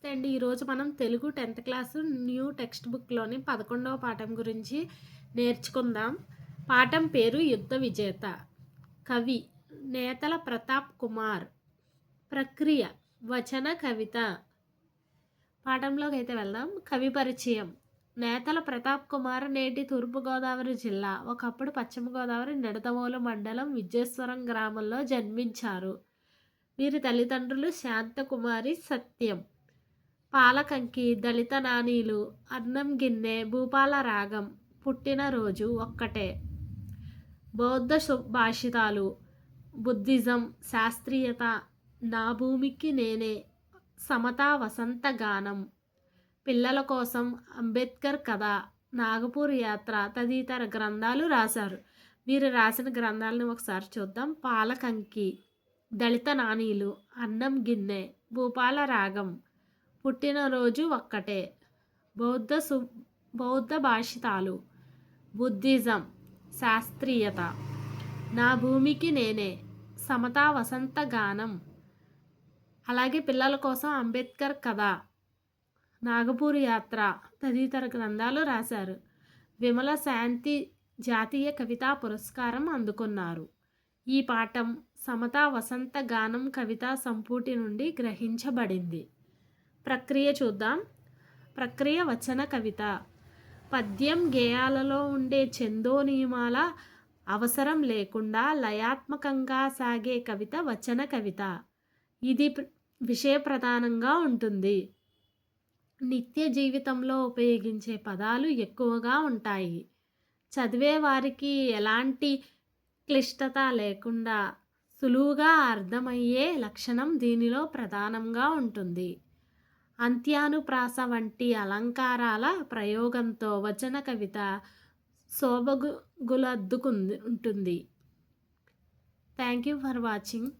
నమస్తే అండి. ఈరోజు మనం తెలుగు 10థ్ క్లాసు న్యూ టెక్స్ట్ బుక్‌లోని 11వ పాఠం గురించి నేర్చుకుందాం. పాఠం పేరు యుద్ధ విజేత. కవి నేతల ప్రతాప్ కుమార్. ప్రక్రియ వచన కవిత. పాఠంలోకైతే వెళ్దాం. కవి పరిచయం. నేతల ప్రతాప్ కుమార్ నేటి తూర్పుగోదావరి జిల్లా, ఒకప్పుడు పశ్చిమ గోదావరి నిడదవోలు మండలం విద్యేశ్వరం గ్రామంలో జన్మించారు. వీరి తల్లిదండ్రులు శాంతకుమారి, సత్యం. పాలకంకి, దళిత నానీలు, అన్నం గిన్నె, భూపాల రాగం, పుట్టినరోజు ఒక్కటే. బౌద్ధ భాషితాలు, బుద్ధిజం, శాస్త్రీయత, నా భూమికి నేనే, సమతా వసంత గానం, పిల్లల కోసం, అంబేద్కర్ కథ, నాగపూర్ యాత్ర తదితర గ్రంథాలు రాశారు. వీరు రాసిన గ్రంథాలను ఒకసారి చూద్దాం. పాలకంకి, దళిత నానీలు, అన్నం గిన్నె, భూపాల రాగం, పుట్టినరోజు ఒక్కటే, బౌద్ధ భాషితాలు, బుద్ధిజం, శాస్త్రీయత, నా భూమికి నేనే, సమతా వసంత గానం, అలాగే పిల్లల కోసం అంబేద్కర్ కథ, నాగపూర్ యాత్ర తదితర గ్రంథాలు రాశారు. విమల శాంతి జాతీయ కవితా పురస్కారం అందుకున్నారు. ఈ పాఠం సమతా వసంత గానం కవితా సంపుటి నుండి గ్రహించబడింది. ప్రక్రియ చూద్దాం. ప్రక్రియ వచన కవిత. పద్యం గేయాలలో ఉండే ఛందో నియమాల అవసరం లేకుండా లయాత్మకంగా సాగే కవిత వచన కవిత. ఇది విషయ ప్రధానంగా ఉంటుంది. నిత్య జీవితంలో ఉపయోగించే పదాలు ఎక్కువగా ఉంటాయి. చదివే వారికి ఎలాంటి క్లిష్టత లేకుండా సులువుగా అర్థమయ్యే లక్షణం దీనిలో ప్రధానంగా ఉంటుంది. అంత్యానుప్రాస వంటి అలంకారాల ప్రయోగంతో వచన కవిత శోభగులద్దుకుంది ఉంటుంది. Thank you for watching.